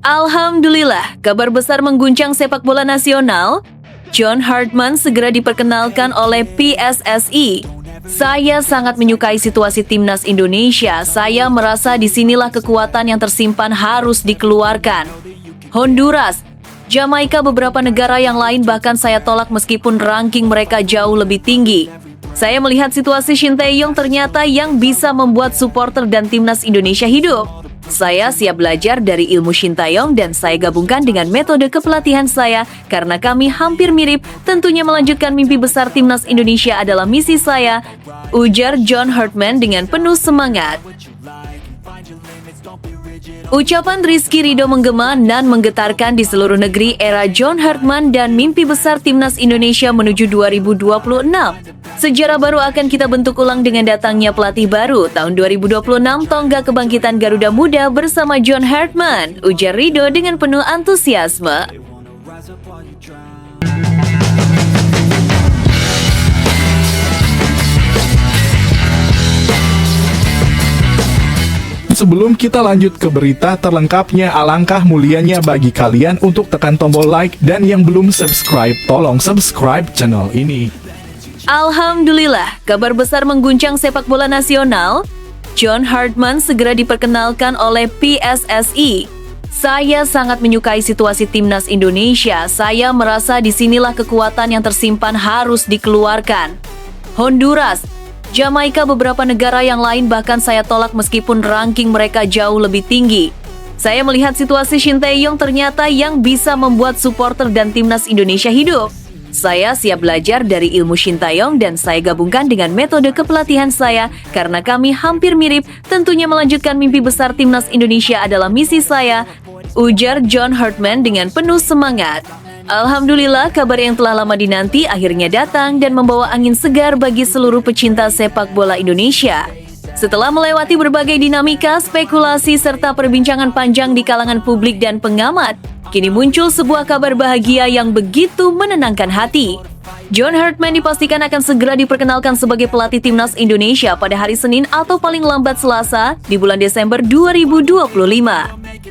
Alhamdulillah, kabar besar mengguncang sepak bola nasional. John Hartman segera diperkenalkan oleh PSSI. Saya sangat menyukai situasi timnas Indonesia. Saya merasa disinilah kekuatan yang tersimpan harus dikeluarkan. Honduras, Jamaika, beberapa negara yang lain bahkan saya tolak meskipun ranking mereka jauh lebih tinggi. Saya melihat situasi Shin Tae-yong ternyata yang bisa membuat supporter dan timnas Indonesia hidup. Saya siap belajar dari ilmu Shin Tae-yong dan saya gabungkan dengan metode kepelatihan saya karena kami hampir mirip. Tentunya melanjutkan mimpi besar timnas Indonesia adalah misi saya, ujar John Hartman dengan penuh semangat. Ucapan Rizky Ridho menggema dan menggetarkan di seluruh negeri era John Hartman dan mimpi besar timnas Indonesia menuju 2026. Sejarah baru akan kita bentuk ulang dengan datangnya pelatih baru tahun 2026, tonggak kebangkitan Garuda Muda bersama John Hartman, ujar Ridho dengan penuh antusiasme. Sebelum kita lanjut ke berita terlengkapnya, alangkah mulianya bagi kalian untuk tekan tombol like dan yang belum subscribe, tolong subscribe channel ini. Alhamdulillah, kabar besar mengguncang sepak bola nasional. John Hartman segera diperkenalkan oleh PSSI. Saya sangat menyukai situasi timnas Indonesia. Saya merasa disinilah kekuatan yang tersimpan harus dikeluarkan. Honduras, Jamaika, beberapa negara yang lain bahkan saya tolak meskipun ranking mereka jauh lebih tinggi. Saya melihat situasi Shin Tae-yong ternyata yang bisa membuat supporter dan timnas Indonesia hidup. Saya siap belajar dari ilmu Shin Tae-yong dan saya gabungkan dengan metode kepelatihan saya karena kami hampir mirip. Tentunya melanjutkan mimpi besar timnas Indonesia adalah misi saya, ujar John Hartman dengan penuh semangat. Alhamdulillah, kabar yang telah lama dinanti akhirnya datang dan membawa angin segar bagi seluruh pecinta sepak bola Indonesia. Setelah melewati berbagai dinamika, spekulasi, serta perbincangan panjang di kalangan publik dan pengamat, kini muncul sebuah kabar bahagia yang begitu menenangkan hati. John Hartman dipastikan akan segera diperkenalkan sebagai pelatih timnas Indonesia pada hari Senin atau paling lambat Selasa di bulan Desember 2025.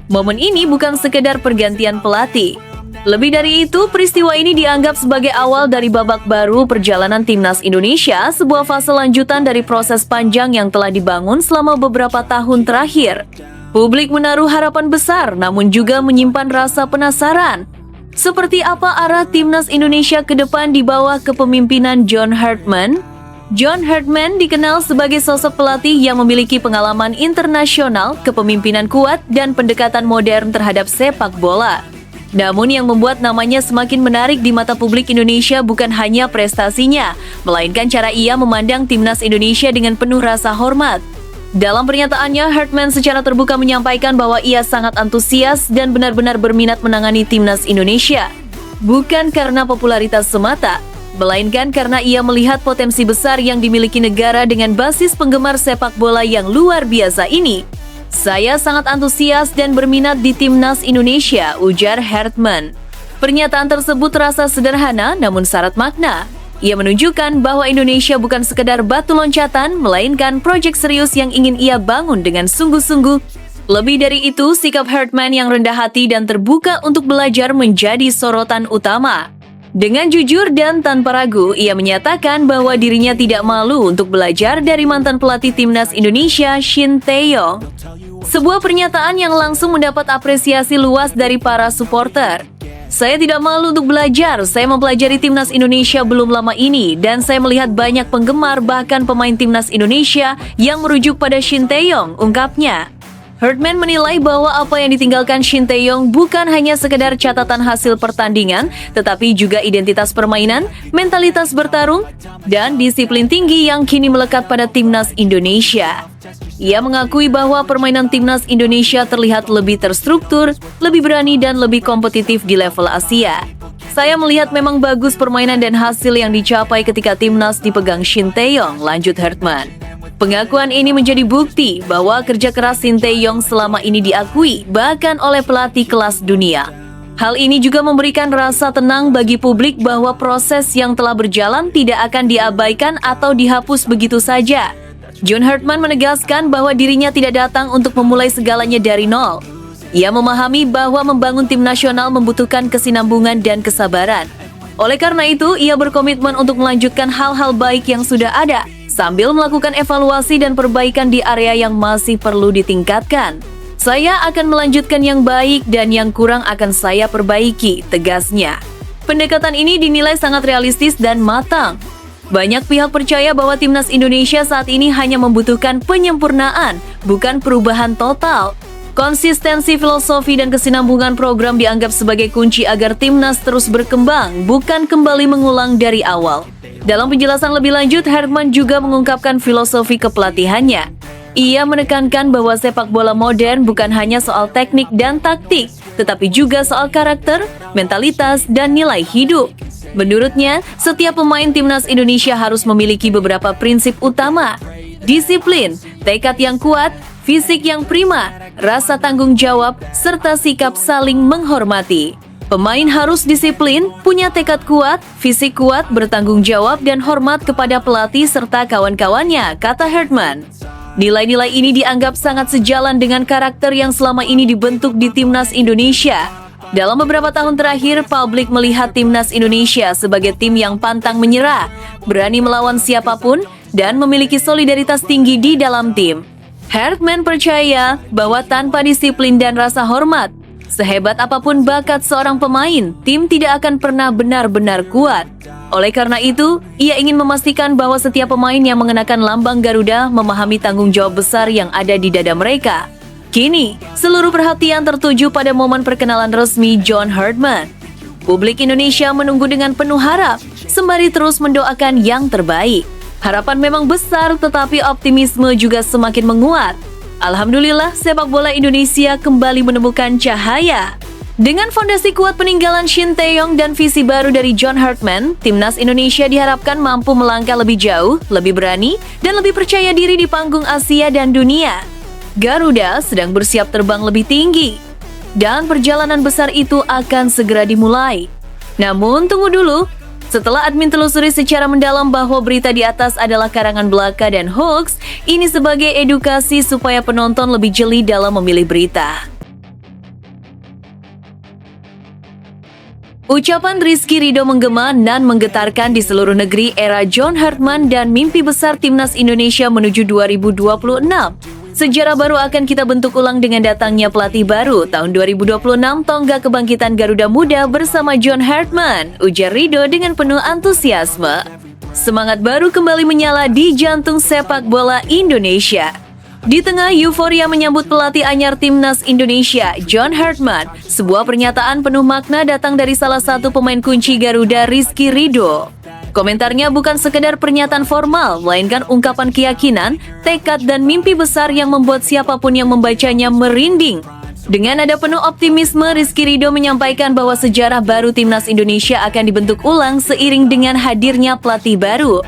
Momen ini bukan sekedar pergantian pelatih. Lebih dari itu, peristiwa ini dianggap sebagai awal dari babak baru perjalanan timnas Indonesia, sebuah fase lanjutan dari proses panjang yang telah dibangun selama beberapa tahun terakhir. Publik menaruh harapan besar, namun juga menyimpan rasa penasaran. Seperti apa arah timnas Indonesia ke depan di bawah kepemimpinan John Hartman? John Hartman dikenal sebagai sosok pelatih yang memiliki pengalaman internasional, kepemimpinan kuat, dan pendekatan modern terhadap sepak bola. Namun yang membuat namanya semakin menarik di mata publik Indonesia bukan hanya prestasinya, melainkan cara ia memandang timnas Indonesia dengan penuh rasa hormat. Dalam pernyataannya, Hartman secara terbuka menyampaikan bahwa ia sangat antusias dan benar-benar berminat menangani timnas Indonesia. Bukan karena popularitas semata, melainkan karena ia melihat potensi besar yang dimiliki negara dengan basis penggemar sepak bola yang luar biasa ini. Saya sangat antusias dan berminat di timnas Indonesia, ujar Hartman. Pernyataan tersebut terasa sederhana namun syarat makna. Ia menunjukkan bahwa Indonesia bukan sekedar batu loncatan, melainkan proyek serius yang ingin ia bangun dengan sungguh-sungguh. Lebih dari itu, sikap Hartman yang rendah hati dan terbuka untuk belajar menjadi sorotan utama. Dengan jujur dan tanpa ragu, ia menyatakan bahwa dirinya tidak malu untuk belajar dari mantan pelatih timnas Indonesia, Shin Tae-yong. Sebuah pernyataan yang langsung mendapat apresiasi luas dari para supporter. Saya tidak malu untuk belajar, saya mempelajari timnas Indonesia belum lama ini, dan saya melihat banyak penggemar bahkan pemain timnas Indonesia yang merujuk pada Shin Tae-yong, ungkapnya. Hartman menilai bahwa apa yang ditinggalkan Shin Tae-yong bukan hanya sekedar catatan hasil pertandingan, tetapi juga identitas permainan, mentalitas bertarung, dan disiplin tinggi yang kini melekat pada timnas Indonesia. Ia mengakui bahwa permainan timnas Indonesia terlihat lebih terstruktur, lebih berani, dan lebih kompetitif di level Asia. Saya melihat memang bagus permainan dan hasil yang dicapai ketika timnas dipegang Shin Tae-yong, lanjut Hartman. Pengakuan ini menjadi bukti bahwa kerja keras Shin Tae-yong selama ini diakui bahkan oleh pelatih kelas dunia. Hal ini juga memberikan rasa tenang bagi publik bahwa proses yang telah berjalan tidak akan diabaikan atau dihapus begitu saja. John Hartman menegaskan bahwa dirinya tidak datang untuk memulai segalanya dari nol. Ia memahami bahwa membangun tim nasional membutuhkan kesinambungan dan kesabaran. Oleh karena itu, ia berkomitmen untuk melanjutkan hal-hal baik yang sudah ada, sambil melakukan evaluasi dan perbaikan di area yang masih perlu ditingkatkan. Saya akan melanjutkan yang baik dan yang kurang akan saya perbaiki, tegasnya. Pendekatan ini dinilai sangat realistis dan matang. Banyak pihak percaya bahwa timnas Indonesia saat ini hanya membutuhkan penyempurnaan, bukan perubahan total. Konsistensi filosofi dan kesinambungan program dianggap sebagai kunci agar timnas terus berkembang, bukan kembali mengulang dari awal. Dalam penjelasan lebih lanjut, Herdman juga mengungkapkan filosofi kepelatihannya. Ia menekankan bahwa sepak bola modern bukan hanya soal teknik dan taktik, tetapi juga soal karakter, mentalitas, dan nilai hidup. Menurutnya, setiap pemain timnas Indonesia harus memiliki beberapa prinsip utama: disiplin, tekad yang kuat, fisik yang prima, rasa tanggung jawab, serta sikap saling menghormati. Pemain harus disiplin, punya tekad kuat, fisik kuat, bertanggung jawab, dan hormat kepada pelatih serta kawan-kawannya, kata Herdman. Nilai-nilai ini dianggap sangat sejalan dengan karakter yang selama ini dibentuk di timnas Indonesia. Dalam beberapa tahun terakhir, publik melihat timnas Indonesia sebagai tim yang pantang menyerah, berani melawan siapapun, dan memiliki solidaritas tinggi di dalam tim. Herdman percaya bahwa tanpa disiplin dan rasa hormat, sehebat apapun bakat seorang pemain, tim tidak akan pernah benar-benar kuat. Oleh karena itu, ia ingin memastikan bahwa setiap pemain yang mengenakan lambang Garuda memahami tanggung jawab besar yang ada di dada mereka. Kini, seluruh perhatian tertuju pada momen perkenalan resmi John Herdman. Publik Indonesia menunggu dengan penuh harap, sembari terus mendoakan yang terbaik. Harapan memang besar, tetapi optimisme juga semakin menguat. Alhamdulillah, sepak bola Indonesia kembali menemukan cahaya. Dengan fondasi kuat peninggalan Shin Tae-yong dan visi baru dari John Herdman, timnas Indonesia diharapkan mampu melangkah lebih jauh, lebih berani, dan lebih percaya diri di panggung Asia dan dunia. Garuda sedang bersiap terbang lebih tinggi, dan perjalanan besar itu akan segera dimulai. Namun, tunggu dulu. Setelah admin telusuri secara mendalam bahwa berita di atas adalah karangan belaka dan hoax, ini sebagai edukasi supaya penonton lebih jeli dalam memilih berita. Ucapan Rizky Ridho menggema dan menggetarkan di seluruh negeri era John Herdman dan mimpi besar timnas Indonesia menuju 2026. Sejarah baru akan kita bentuk ulang dengan datangnya pelatih baru. Tahun 2026, tonggak kebangkitan Garuda Muda bersama John Herdman, ujar Ridho dengan penuh antusiasme. Semangat baru kembali menyala di jantung sepak bola Indonesia. Di tengah euforia menyambut pelatih anyar timnas Indonesia, John Herdman, sebuah pernyataan penuh makna datang dari salah satu pemain kunci Garuda, Rizky Ridho. Komentarnya bukan sekedar pernyataan formal, melainkan ungkapan keyakinan, tekad, dan mimpi besar yang membuat siapapun yang membacanya merinding. Dengan nada penuh optimisme, Rizky Ridho menyampaikan bahwa sejarah baru timnas Indonesia akan dibentuk ulang seiring dengan hadirnya pelatih baru.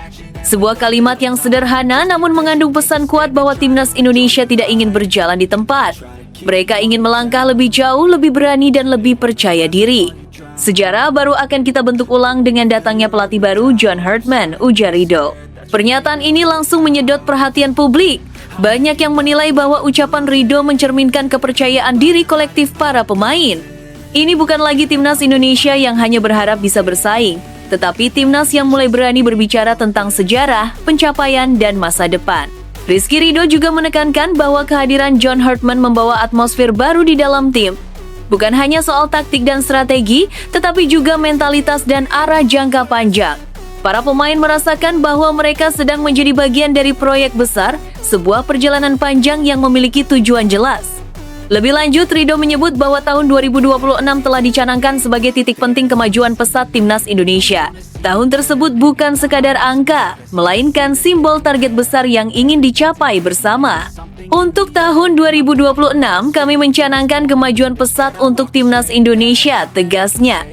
Sebuah kalimat yang sederhana namun mengandung pesan kuat bahwa timnas Indonesia tidak ingin berjalan di tempat. Mereka ingin melangkah lebih jauh, lebih berani, dan lebih percaya diri. Sejarah baru akan kita bentuk ulang dengan datangnya pelatih baru John Herdman, ujar Ridho. Pernyataan ini langsung menyedot perhatian publik. Banyak yang menilai bahwa ucapan Ridho mencerminkan kepercayaan diri kolektif para pemain. Ini bukan lagi timnas Indonesia yang hanya berharap bisa bersaing, tetapi timnas yang mulai berani berbicara tentang sejarah, pencapaian, dan masa depan. Rizky Ridho juga menekankan bahwa kehadiran John Herdman membawa atmosfer baru di dalam tim. Bukan hanya soal taktik dan strategi, tetapi juga mentalitas dan arah jangka panjang. Para pemain merasakan bahwa mereka sedang menjadi bagian dari proyek besar, sebuah perjalanan panjang yang memiliki tujuan jelas. Lebih lanjut, Ridho menyebut bahwa tahun 2026 telah dicanangkan sebagai titik penting kemajuan pesat timnas Indonesia. Tahun tersebut bukan sekadar angka, melainkan simbol target besar yang ingin dicapai bersama. Untuk tahun 2026, kami mencanangkan kemajuan pesat untuk timnas Indonesia, tegasnya.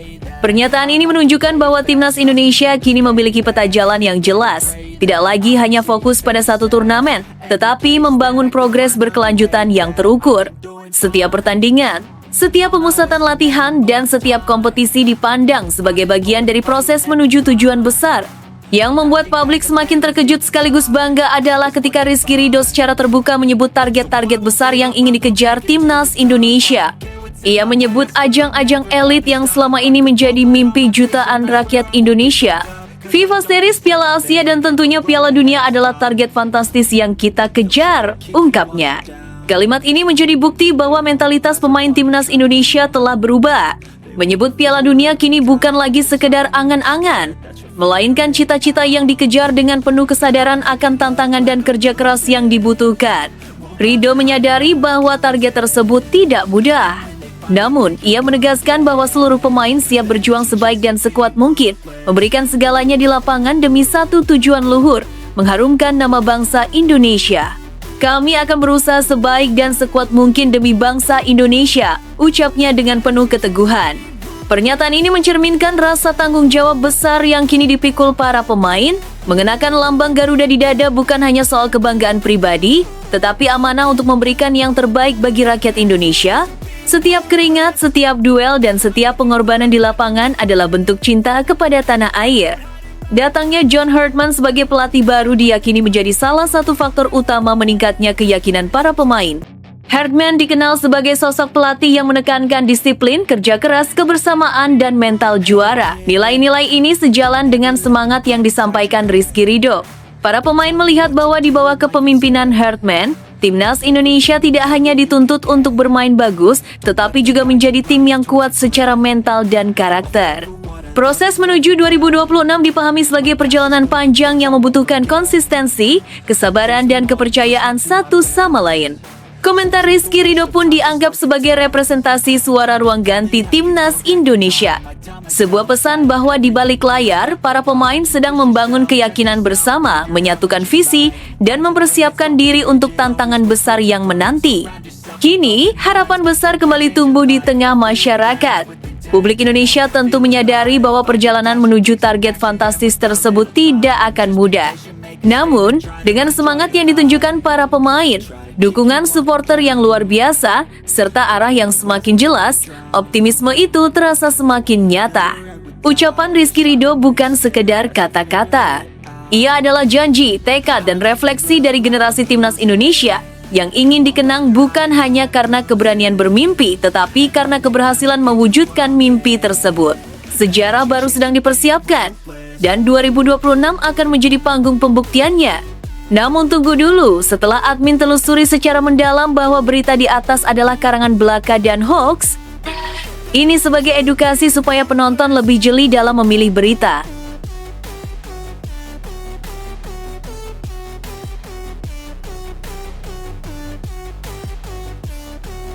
Pernyataan ini menunjukkan bahwa timnas Indonesia kini memiliki peta jalan yang jelas. Tidak lagi hanya fokus pada satu turnamen, tetapi membangun progres berkelanjutan yang terukur. Setiap pertandingan, setiap pemusatan latihan, dan setiap kompetisi dipandang sebagai bagian dari proses menuju tujuan besar, Yang membuat publik semakin terkejut sekaligus bangga adalah ketika Rizky Ridho secara terbuka menyebut target-target besar yang ingin dikejar Timnas Indonesia. Ia menyebut ajang-ajang elit yang selama ini menjadi mimpi jutaan rakyat Indonesia. FIFA Series, Piala Asia, dan tentunya Piala Dunia adalah target fantastis yang kita kejar, ungkapnya. Kalimat ini menjadi bukti bahwa mentalitas pemain Timnas Indonesia telah berubah. Menyebut Piala Dunia kini bukan lagi sekedar angan-angan, melainkan cita-cita yang dikejar dengan penuh kesadaran akan tantangan dan kerja keras yang dibutuhkan. Ridho menyadari bahwa target tersebut tidak mudah. Namun, ia menegaskan bahwa seluruh pemain siap berjuang sebaik dan sekuat mungkin, memberikan segalanya di lapangan demi satu tujuan luhur, mengharumkan nama bangsa Indonesia. Kami akan berusaha sebaik dan sekuat mungkin demi bangsa Indonesia, ucapnya dengan penuh keteguhan. Pernyataan ini mencerminkan rasa tanggung jawab besar yang kini dipikul para pemain. Mengenakan lambang Garuda di dada bukan hanya soal kebanggaan pribadi, tetapi amanah untuk memberikan yang terbaik bagi rakyat Indonesia. Setiap keringat, setiap duel, dan setiap pengorbanan di lapangan adalah bentuk cinta kepada tanah air. Datangnya John Herdman sebagai pelatih baru diyakini menjadi salah satu faktor utama meningkatnya keyakinan para pemain. Herdman dikenal sebagai sosok pelatih yang menekankan disiplin, kerja keras, kebersamaan, dan mental juara. Nilai-nilai ini sejalan dengan semangat yang disampaikan Rizky Ridho. Para pemain melihat bahwa di bawah kepemimpinan Herdman, Timnas Indonesia tidak hanya dituntut untuk bermain bagus, tetapi juga menjadi tim yang kuat secara mental dan karakter. Proses menuju 2026 dipahami sebagai perjalanan panjang yang membutuhkan konsistensi, kesabaran, dan kepercayaan satu sama lain. Komentar Rizky Ridho pun dianggap sebagai representasi suara ruang ganti Timnas Indonesia. Sebuah pesan bahwa di balik layar, para pemain sedang membangun keyakinan bersama, menyatukan visi, dan mempersiapkan diri untuk tantangan besar yang menanti. Kini, harapan besar kembali tumbuh di tengah masyarakat. Publik Indonesia tentu menyadari bahwa perjalanan menuju target fantastis tersebut tidak akan mudah. Namun, dengan semangat yang ditunjukkan para pemain, dukungan supporter yang luar biasa, serta arah yang semakin jelas, optimisme itu terasa semakin nyata. Ucapan Rizky Ridho bukan sekedar kata-kata. Ia adalah janji, tekad, dan refleksi dari generasi Timnas Indonesia yang ingin dikenang bukan hanya karena keberanian bermimpi, tetapi karena keberhasilan mewujudkan mimpi tersebut. Sejarah baru sedang dipersiapkan, dan 2026 akan menjadi panggung pembuktiannya. Namun tunggu dulu, setelah admin telusuri secara mendalam bahwa berita di atas adalah karangan belaka dan hoax, ini sebagai edukasi supaya penonton lebih jeli dalam memilih berita.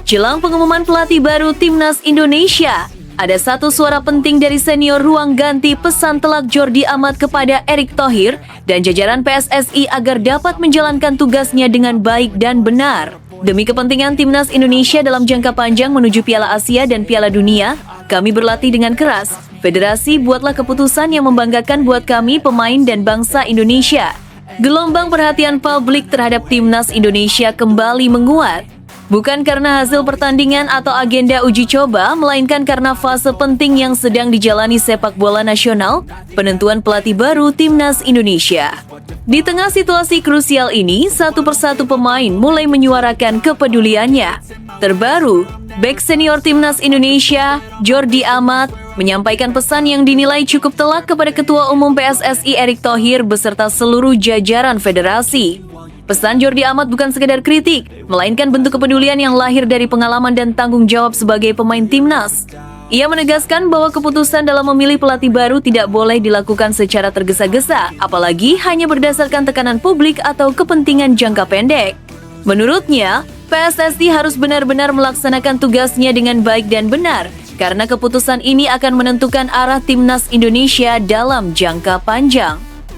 Jelang pengumuman pelatih baru Timnas Indonesia, ada satu suara penting dari senior ruang ganti pesan telak Jordi Amat kepada Erick Thohir dan jajaran PSSI agar dapat menjalankan tugasnya dengan baik dan benar. Demi kepentingan Timnas Indonesia dalam jangka panjang menuju Piala Asia dan Piala Dunia, kami berlatih dengan keras. Federasi, buatlah keputusan yang membanggakan buat kami, pemain dan bangsa Indonesia. Gelombang perhatian publik terhadap Timnas Indonesia kembali menguat. Bukan karena hasil pertandingan atau agenda uji coba, melainkan karena fase penting yang sedang dijalani sepak bola nasional, penentuan pelatih baru Timnas Indonesia. Di tengah situasi krusial ini, satu persatu pemain mulai menyuarakan kepeduliannya. Terbaru, bek senior Timnas Indonesia, Jordi Amat, menyampaikan pesan yang dinilai cukup telak kepada Ketua Umum PSSI Erick Thohir beserta seluruh jajaran federasi. Pesan Jordi Amat bukan sekedar kritik, melainkan bentuk kepedulian yang lahir dari pengalaman dan tanggung jawab sebagai pemain timnas. Ia menegaskan bahwa keputusan dalam memilih pelatih baru tidak boleh dilakukan secara tergesa-gesa, apalagi hanya berdasarkan tekanan publik atau kepentingan jangka pendek. Menurutnya, PSSI harus benar-benar melaksanakan tugasnya dengan baik dan benar, karena keputusan ini akan menentukan arah Timnas Indonesia dalam jangka panjang.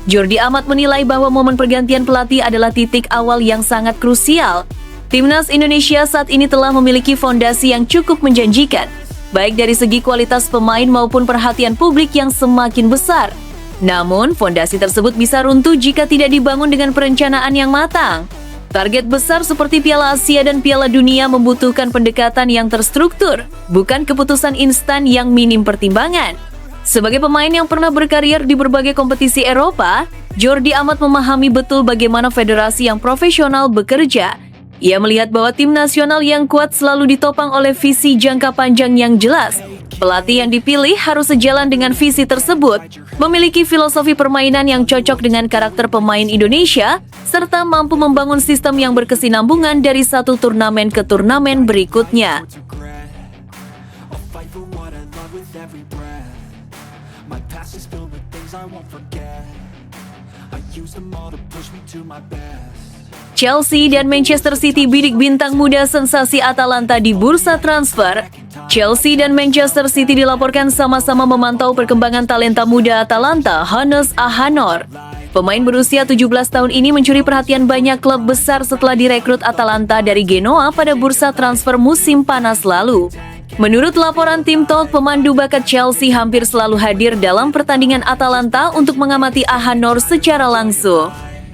Jordi Amat menilai bahwa momen pergantian pelatih adalah titik awal yang sangat krusial. Timnas Indonesia saat ini telah memiliki fondasi yang cukup menjanjikan, baik dari segi kualitas pemain maupun perhatian publik yang semakin besar. Namun, fondasi tersebut bisa runtuh jika tidak dibangun dengan perencanaan yang matang. Target besar seperti Piala Asia dan Piala Dunia membutuhkan pendekatan yang terstruktur, bukan keputusan instan yang minim pertimbangan. Sebagai pemain yang pernah berkarier di berbagai kompetisi Eropa, Jordi amat memahami betul bagaimana federasi yang profesional bekerja. Ia melihat bahwa tim nasional yang kuat selalu ditopang oleh visi jangka panjang yang jelas. Pelatih yang dipilih harus sejalan dengan visi tersebut, memiliki filosofi permainan yang cocok dengan karakter pemain Indonesia, serta mampu membangun sistem yang berkesinambungan dari satu turnamen ke turnamen berikutnya. Chelsea dan Manchester City bidik bintang muda sensasi Atalanta di bursa transfer. Chelsea dan Manchester City dilaporkan sama-sama memantau perkembangan talenta muda Atalanta, Hannes Ahanor. Pemain berusia 17 tahun ini mencuri perhatian banyak klub besar setelah direkrut Atalanta dari Genoa pada bursa transfer musim panas lalu. Menurut laporan tim Talk, pemandu bakat Chelsea hampir selalu hadir dalam pertandingan Atalanta untuk mengamati Ahanor secara langsung.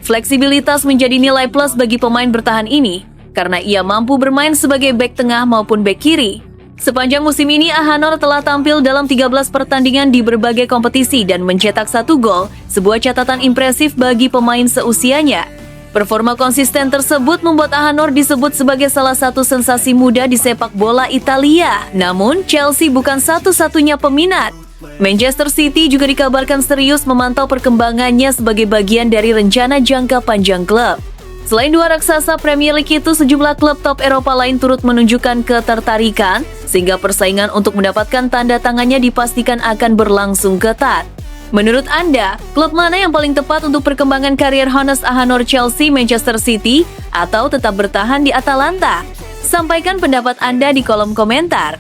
Fleksibilitas menjadi nilai plus bagi pemain bertahan ini, karena ia mampu bermain sebagai bek tengah maupun bek kiri. Sepanjang musim ini, Ahanor telah tampil dalam 13 pertandingan di berbagai kompetisi dan mencetak 1 gol, sebuah catatan impresif bagi pemain seusianya. Performa konsisten tersebut membuat Ahanor disebut sebagai salah satu sensasi muda di sepak bola Italia. Namun, Chelsea bukan satu-satunya peminat. Manchester City juga dikabarkan serius memantau perkembangannya sebagai bagian dari rencana jangka panjang klub. Selain dua raksasa Premier League itu, sejumlah klub top Eropa lain turut menunjukkan ketertarikan, sehingga persaingan untuk mendapatkan tanda tangannya dipastikan akan berlangsung ketat. Menurut Anda, klub mana yang paling tepat untuk perkembangan karier Hannes Ahanor, Chelsea, Manchester City, atau tetap bertahan di Atalanta? Sampaikan pendapat Anda di kolom komentar.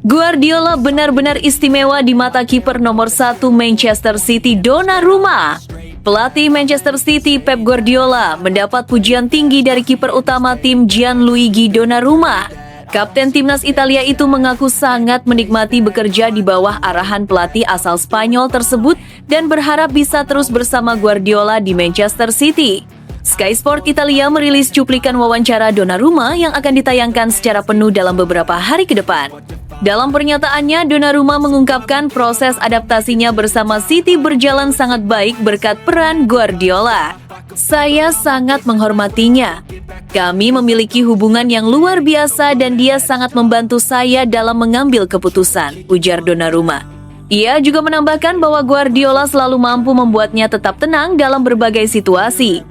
Guardiola benar-benar istimewa di mata kiper nomor 1 Manchester City, Donnarumma. Pelatih Manchester City, Pep Guardiola, mendapat pujian tinggi dari kiper utama tim Gianluigi Donnarumma. Kapten timnas Italia itu mengaku sangat menikmati bekerja di bawah arahan pelatih asal Spanyol tersebut dan berharap bisa terus bersama Guardiola di Manchester City. Sky Sport Italia merilis cuplikan wawancara Donnarumma yang akan ditayangkan secara penuh dalam beberapa hari ke depan. Dalam pernyataannya, Donnarumma mengungkapkan proses adaptasinya bersama City berjalan sangat baik berkat peran Guardiola. Saya sangat menghormatinya. Kami memiliki hubungan yang luar biasa dan dia sangat membantu saya dalam mengambil keputusan, ujar Donnarumma. Ia juga menambahkan bahwa Guardiola selalu mampu membuatnya tetap tenang dalam berbagai situasi.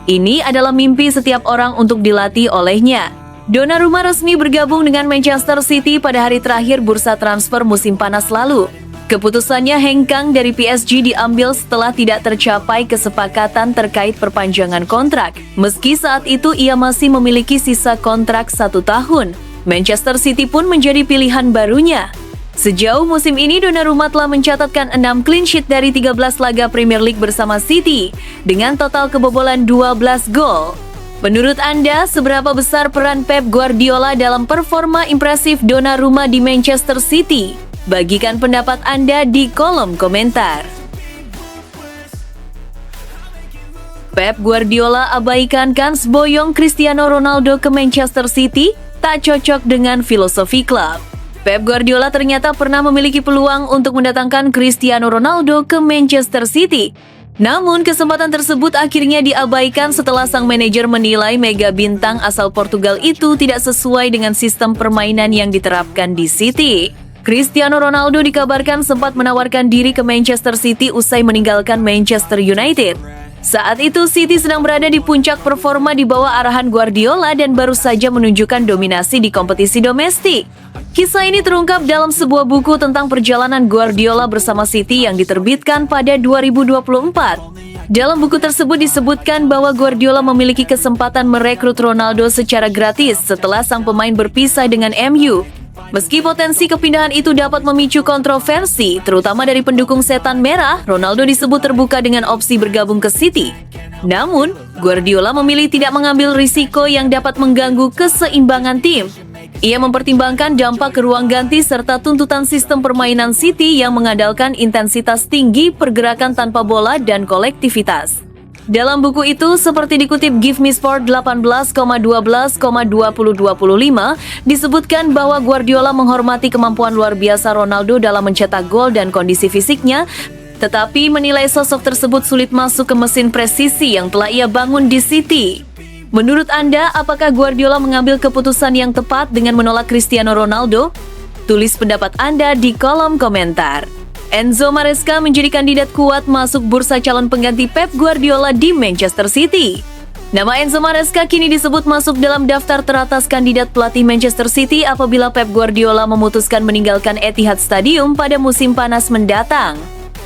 Ini adalah mimpi setiap orang untuk dilatih olehnya. Donnarumma resmi bergabung dengan Manchester City pada hari terakhir bursa transfer musim panas lalu. Keputusannya hengkang dari PSG diambil setelah tidak tercapai kesepakatan terkait perpanjangan kontrak. Meski saat itu ia masih memiliki sisa kontrak 1 tahun, Manchester City pun menjadi pilihan barunya. Sejauh musim ini, Donnarumma telah mencatatkan 6 clean sheet dari 13 laga Premier League bersama City, dengan total kebobolan 12 gol. Menurut Anda, seberapa besar peran Pep Guardiola dalam performa impresif Donnarumma di Manchester City? Bagikan pendapat Anda di kolom komentar. Pep Guardiola abaikan kans boyong Cristiano Ronaldo ke Manchester City, tak cocok dengan filosofi klub. Pep Guardiola ternyata pernah memiliki peluang untuk mendatangkan Cristiano Ronaldo ke Manchester City. Namun, kesempatan tersebut akhirnya diabaikan setelah sang manajer menilai mega bintang asal Portugal itu tidak sesuai dengan sistem permainan yang diterapkan di City. Cristiano Ronaldo dikabarkan sempat menawarkan diri ke Manchester City usai meninggalkan Manchester United. Saat itu, City sedang berada di puncak performa di bawah arahan Guardiola dan baru saja menunjukkan dominasi di kompetisi domestik. Kisah ini terungkap dalam sebuah buku tentang perjalanan Guardiola bersama City yang diterbitkan pada 2024. Dalam buku tersebut disebutkan bahwa Guardiola memiliki kesempatan merekrut Ronaldo secara gratis setelah sang pemain berpisah dengan MU. Meski potensi kepindahan itu dapat memicu kontroversi, terutama dari pendukung setan merah, Ronaldo disebut terbuka dengan opsi bergabung ke City. Namun, Guardiola memilih tidak mengambil risiko yang dapat mengganggu keseimbangan tim. Ia mempertimbangkan dampak ke ruang ganti serta tuntutan sistem permainan City yang mengandalkan intensitas tinggi, pergerakan tanpa bola, dan kolektivitas. Dalam buku itu, seperti dikutip Give Me Sport 18,12,2025, disebutkan bahwa Guardiola menghormati kemampuan luar biasa Ronaldo dalam mencetak gol dan kondisi fisiknya, tetapi menilai sosok tersebut sulit masuk ke mesin presisi yang telah ia bangun di City. Menurut Anda, apakah Guardiola mengambil keputusan yang tepat dengan menolak Cristiano Ronaldo? Tulis pendapat Anda di kolom komentar. Enzo Maresca menjadi kandidat kuat masuk bursa calon pengganti Pep Guardiola di Manchester City. Nama Enzo Maresca kini disebut masuk dalam daftar teratas kandidat pelatih Manchester City apabila Pep Guardiola memutuskan meninggalkan Etihad Stadium pada musim panas mendatang.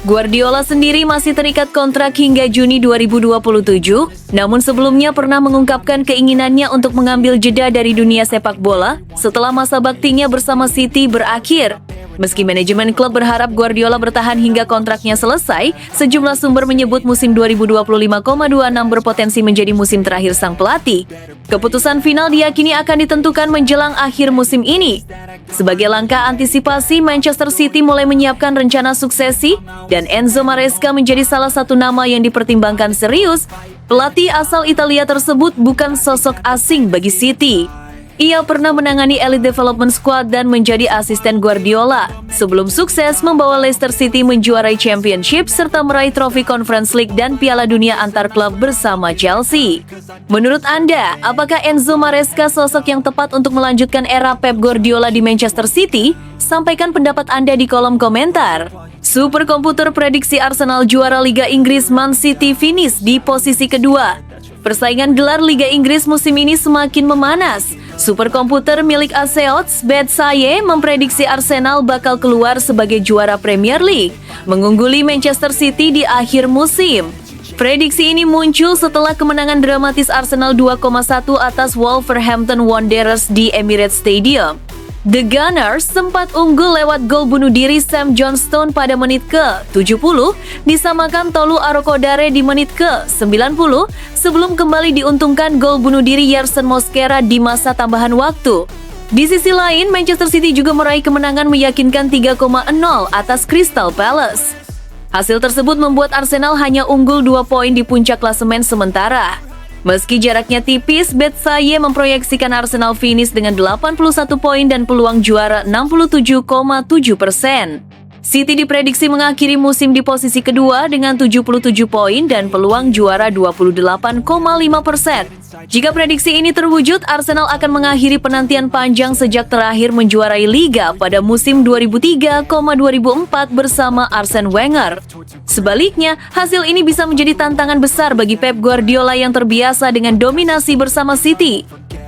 Guardiola sendiri masih terikat kontrak hingga Juni 2027, namun sebelumnya pernah mengungkapkan keinginannya untuk mengambil jeda dari dunia sepak bola setelah masa baktinya bersama City berakhir. Meski manajemen klub berharap Guardiola bertahan hingga kontraknya selesai, sejumlah sumber menyebut musim 2025,26 berpotensi menjadi musim terakhir sang pelatih. Keputusan final diyakini akan ditentukan menjelang akhir musim ini. Sebagai langkah antisipasi, Manchester City mulai menyiapkan rencana suksesi dan Enzo Maresca menjadi salah satu nama yang dipertimbangkan serius. Pelatih asal Italia tersebut bukan sosok asing bagi City. Ia pernah menangani Elite Development Squad dan menjadi asisten Guardiola sebelum sukses membawa Leicester City menjuarai Championship serta meraih trofi Conference League dan Piala Dunia antar klub bersama Chelsea. Menurut Anda, apakah Enzo Maresca sosok yang tepat untuk melanjutkan era Pep Guardiola di Manchester City? Sampaikan pendapat Anda di kolom komentar. Superkomputer prediksi Arsenal juara Liga Inggris, Man City finish di posisi kedua. Persaingan gelar Liga Inggris musim ini semakin memanas. Superkomputer milik Aseots, Betsaye, memprediksi Arsenal bakal keluar sebagai juara Premier League, mengungguli Manchester City di akhir musim. Prediksi ini muncul setelah kemenangan dramatis Arsenal 2,1 atas Wolverhampton Wanderers di Emirates Stadium. The Gunners sempat unggul lewat gol bunuh diri Sam Johnstone pada menit ke-70, disamakan Tolu Arokodare di menit ke-90, sebelum kembali diuntungkan gol bunuh diri Yerson Mosquera di masa tambahan waktu. Di sisi lain, Manchester City juga meraih kemenangan meyakinkan 3,0 atas Crystal Palace. Hasil tersebut membuat Arsenal hanya unggul 2 poin di puncak klasemen sementara. Meski jaraknya tipis, Betsaye memproyeksikan Arsenal finish dengan 81 poin dan peluang juara 67,7%. City diprediksi mengakhiri musim di posisi kedua dengan 77 poin dan peluang juara 28,5%. Jika prediksi ini terwujud, Arsenal akan mengakhiri penantian panjang sejak terakhir menjuarai Liga pada musim 2003,2004 bersama Arsene Wenger. Sebaliknya, hasil ini bisa menjadi tantangan besar bagi Pep Guardiola yang terbiasa dengan dominasi bersama City.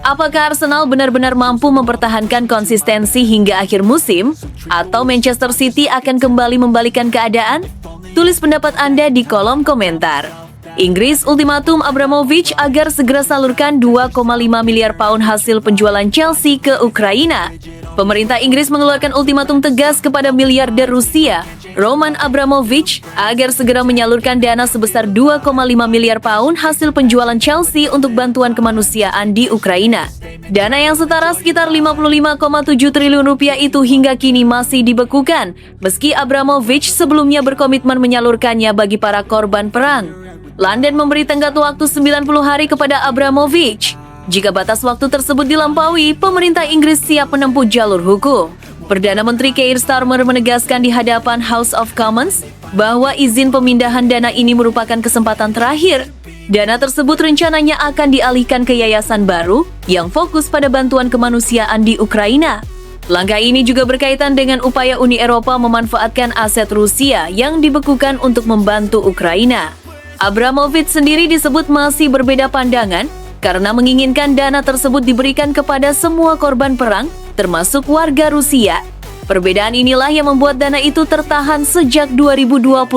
Apakah Arsenal benar-benar mampu mempertahankan konsistensi hingga akhir musim? Atau Manchester City akan kembali membalikan keadaan? Tulis pendapat Anda di kolom komentar. Inggris ultimatum Abramovich agar segera salurkan 2,5 miliar pound hasil penjualan Chelsea ke Ukraina. Pemerintah Inggris mengeluarkan ultimatum tegas kepada miliarder Rusia, Roman Abramovich, agar segera menyalurkan dana sebesar 2,5 miliar pound hasil penjualan Chelsea untuk bantuan kemanusiaan di Ukraina. Dana yang setara sekitar 55,7 triliun rupiah itu hingga kini masih dibekukan, meski Abramovich sebelumnya berkomitmen menyalurkannya bagi para korban perang. London memberi tenggat waktu 90 hari kepada Abramovich. Jika batas waktu tersebut dilampaui, pemerintah Inggris siap menempuh jalur hukum. Perdana Menteri Keir Starmer menegaskan di hadapan House of Commons bahwa izin pemindahan dana ini merupakan kesempatan terakhir. Dana tersebut rencananya akan dialihkan ke yayasan baru yang fokus pada bantuan kemanusiaan di Ukraina. Langkah ini juga berkaitan dengan upaya Uni Eropa memanfaatkan aset Rusia yang dibekukan untuk membantu Ukraina. Abramovich sendiri disebut masih berbeda pandangan karena menginginkan dana tersebut diberikan kepada semua korban perang, termasuk warga Rusia. Perbedaan inilah yang membuat dana itu tertahan sejak 2022.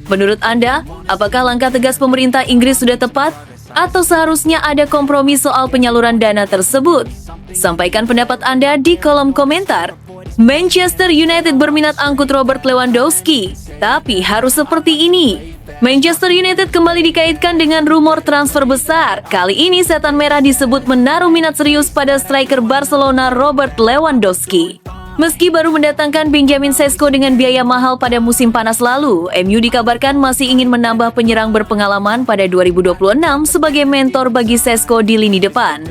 Menurut Anda, apakah langkah tegas pemerintah Inggris sudah tepat? Atau seharusnya ada kompromi soal penyaluran dana tersebut? Sampaikan pendapat Anda di kolom komentar. Manchester United berminat angkut Robert Lewandowski, tapi harus seperti ini. Manchester United kembali dikaitkan dengan rumor transfer besar. Kali ini Setan Merah disebut menaruh minat serius pada striker Barcelona Robert Lewandowski. Meski baru mendatangkan Benjamin Sesko dengan biaya mahal pada musim panas lalu, MU dikabarkan masih ingin menambah penyerang berpengalaman pada 2026 sebagai mentor bagi Sesko di lini depan.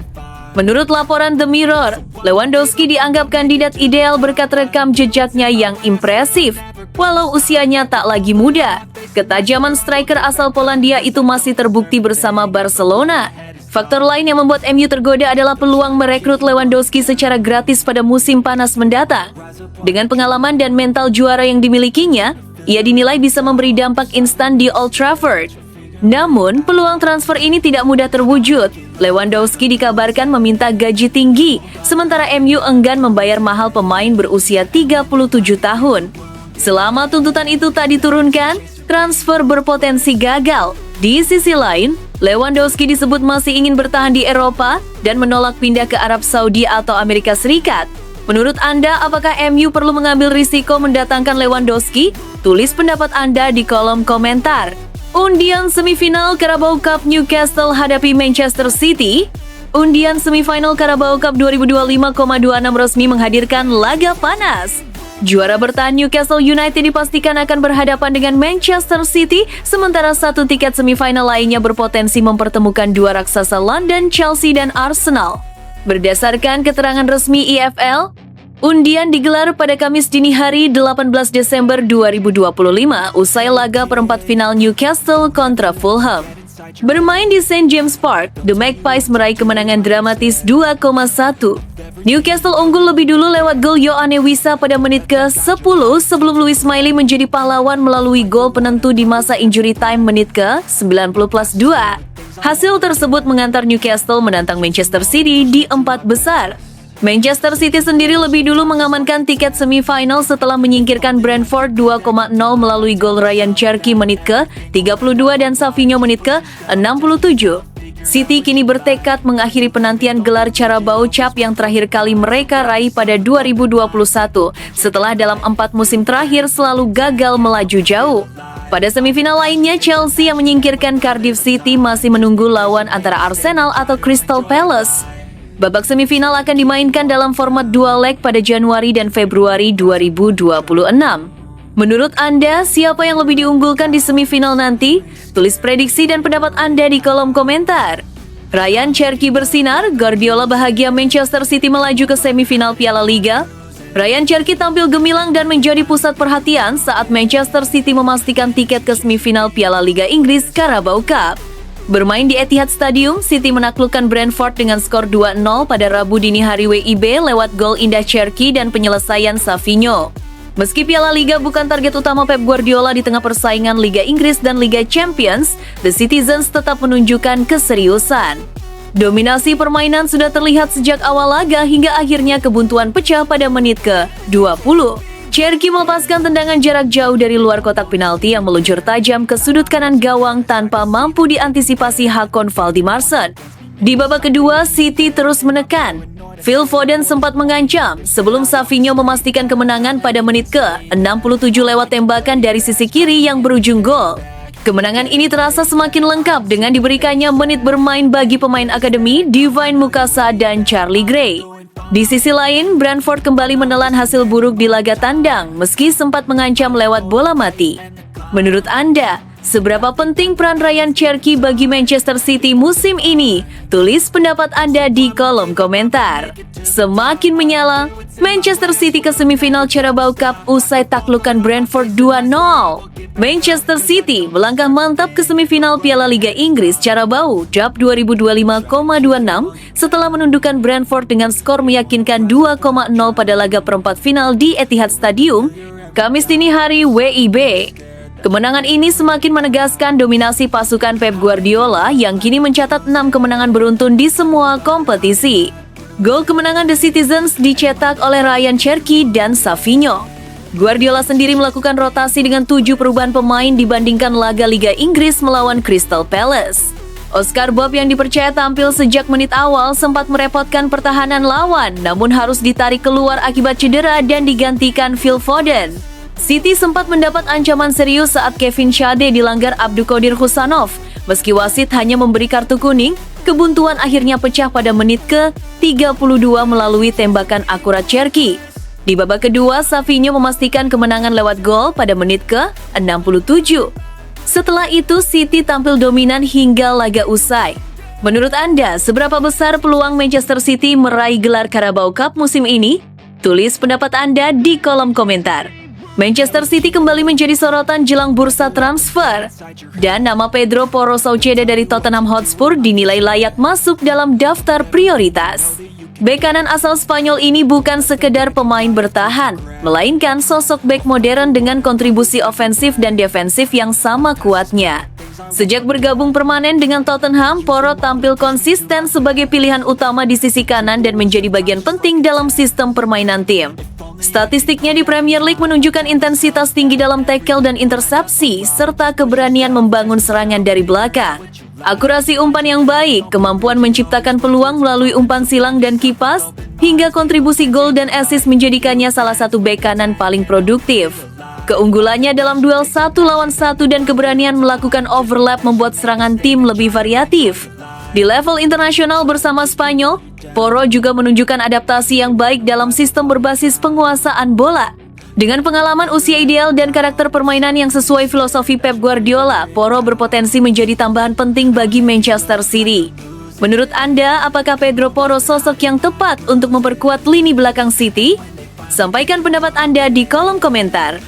Menurut laporan The Mirror, Lewandowski dianggap kandidat ideal berkat rekam jejaknya yang impresif, walau usianya tak lagi muda. Ketajaman striker asal Polandia itu masih terbukti bersama Barcelona. Faktor lain yang membuat MU tergoda adalah peluang merekrut Lewandowski secara gratis pada musim panas mendatang. Dengan pengalaman dan mental juara yang dimilikinya, ia dinilai bisa memberi dampak instan di Old Trafford. Namun, peluang transfer ini tidak mudah terwujud. Lewandowski dikabarkan meminta gaji tinggi, sementara MU enggan membayar mahal pemain berusia 37 tahun. Selama tuntutan itu tak diturunkan, transfer berpotensi gagal. Di sisi lain, Lewandowski disebut masih ingin bertahan di Eropa dan menolak pindah ke Arab Saudi atau Amerika Serikat. Menurut Anda, apakah MU perlu mengambil risiko mendatangkan Lewandowski? Tulis pendapat Anda di kolom komentar. Undian semifinal Carabao Cup Newcastle hadapi Manchester City. Undian semifinal Carabao Cup 2025,26 resmi menghadirkan laga panas. Juara bertahan Newcastle United dipastikan akan berhadapan dengan Manchester City, sementara satu tiket semifinal lainnya berpotensi mempertemukan dua raksasa London, Chelsea dan Arsenal. Berdasarkan keterangan resmi EFL, undian digelar pada Kamis dini hari 18 Desember 2025 usai laga perempat final Newcastle kontra Fulham. Bermain di St. James Park, The Magpies meraih kemenangan dramatis 2,1. Newcastle unggul lebih dulu lewat gol Yoane Wissa pada menit ke-10 sebelum Louis Miley menjadi pahlawan melalui gol penentu di masa injury time menit ke-90+2. Hasil tersebut mengantar Newcastle menantang Manchester City di 4 besar. Manchester City sendiri lebih dulu mengamankan tiket semifinal setelah menyingkirkan Brentford 2,0 melalui gol Ryan Cherki menit ke-32 dan Savinho menit ke-67. City kini bertekad mengakhiri penantian gelar Carabao Cup yang terakhir kali mereka raih pada 2021 setelah dalam 4 musim terakhir selalu gagal melaju jauh. Pada semifinal lainnya, Chelsea yang menyingkirkan Cardiff City masih menunggu lawan antara Arsenal atau Crystal Palace. Babak semifinal akan dimainkan dalam format dual leg pada Januari dan Februari 2026. Menurut Anda, siapa yang lebih diunggulkan di semifinal nanti? Tulis prediksi dan pendapat Anda di kolom komentar. Ryan Cherki bersinar, Guardiola bahagia Manchester City melaju ke semifinal Piala Liga. Ryan Cherki tampil gemilang dan menjadi pusat perhatian saat Manchester City memastikan tiket ke semifinal Piala Liga Inggris Carabao Cup. Bermain di Etihad Stadium, City menaklukkan Brentford dengan skor 2-0 pada Rabu dini hari WIB lewat gol indah Cherki dan penyelesaian Savinho. Meski Piala Liga bukan target utama Pep Guardiola di tengah persaingan Liga Inggris dan Liga Champions, The Citizens tetap menunjukkan keseriusan. Dominasi permainan sudah terlihat sejak awal laga hingga akhirnya kebuntuan pecah pada menit ke-20. Cherki melepaskan tendangan jarak jauh dari luar kotak penalti yang meluncur tajam ke sudut kanan gawang tanpa mampu diantisipasi Hakon Valdimarsson. Di babak kedua, City terus menekan. Phil Foden sempat mengancam sebelum Savinho memastikan kemenangan pada menit ke-67 lewat tembakan dari sisi kiri yang berujung gol. Kemenangan ini terasa semakin lengkap dengan diberikannya menit bermain bagi pemain akademi Divine Mukasa dan Charlie Gray. Di sisi lain, Brentford kembali menelan hasil buruk di laga tandang meski sempat mengancam lewat bola mati. Menurut Anda, seberapa penting peran Ryan Cherki bagi Manchester City musim ini? Tulis pendapat Anda di kolom komentar. Semakin menyala, Manchester City ke semifinal Carabao Cup usai taklukan Brentford 2-0. Manchester City melangkah mantap ke semifinal Piala Liga Inggris Carabao Cup 2025,26 setelah menundukkan Brentford dengan skor meyakinkan 2,0 pada laga perempat final di Etihad Stadium, Kamis dini hari WIB. Kemenangan ini semakin menegaskan dominasi pasukan Pep Guardiola yang kini mencatat 6 kemenangan beruntun di semua kompetisi. Gol kemenangan The Citizens dicetak oleh Ryan Cherki dan Savinho. Guardiola sendiri melakukan rotasi dengan 7 perubahan pemain dibandingkan laga Liga Inggris melawan Crystal Palace. Oscar Bob yang dipercaya tampil sejak menit awal sempat merepotkan pertahanan lawan, namun harus ditarik keluar akibat cedera dan digantikan Phil Foden. City sempat mendapat ancaman serius saat Kevin Schade dilanggar Abdulkadir Husanov. Meski wasit hanya memberi kartu kuning, kebuntuan akhirnya pecah pada menit ke-32 melalui tembakan akurat Cherki. Di babak kedua, Savinho memastikan kemenangan lewat gol pada menit ke-67. Setelah itu, City tampil dominan hingga laga usai. Menurut Anda, seberapa besar peluang Manchester City meraih gelar Carabao Cup musim ini? Tulis pendapat Anda di kolom komentar. Manchester City kembali menjadi sorotan jelang bursa transfer. Dan nama Pedro Porro-Sauceda dari Tottenham Hotspur dinilai layak masuk dalam daftar prioritas. Bek kanan asal Spanyol ini bukan sekedar pemain bertahan, melainkan sosok bek modern dengan kontribusi ofensif dan defensif yang sama kuatnya. Sejak bergabung permanen dengan Tottenham, Porro tampil konsisten sebagai pilihan utama di sisi kanan dan menjadi bagian penting dalam sistem permainan tim. Statistiknya di Premier League menunjukkan intensitas tinggi dalam tackle dan intersepsi, serta keberanian membangun serangan dari belakang. Akurasi umpan yang baik, kemampuan menciptakan peluang melalui umpan silang dan kipas, hingga kontribusi gol dan assist menjadikannya salah satu bek kanan paling produktif. Keunggulannya dalam duel 1 lawan 1 dan keberanian melakukan overlap membuat serangan tim lebih variatif. Di level internasional bersama Spanyol, Porro juga menunjukkan adaptasi yang baik dalam sistem berbasis penguasaan bola. Dengan pengalaman usia ideal dan karakter permainan yang sesuai filosofi Pep Guardiola, Porro berpotensi menjadi tambahan penting bagi Manchester City. Menurut Anda, apakah Pedro Porro sosok yang tepat untuk memperkuat lini belakang City? Sampaikan pendapat Anda di kolom komentar.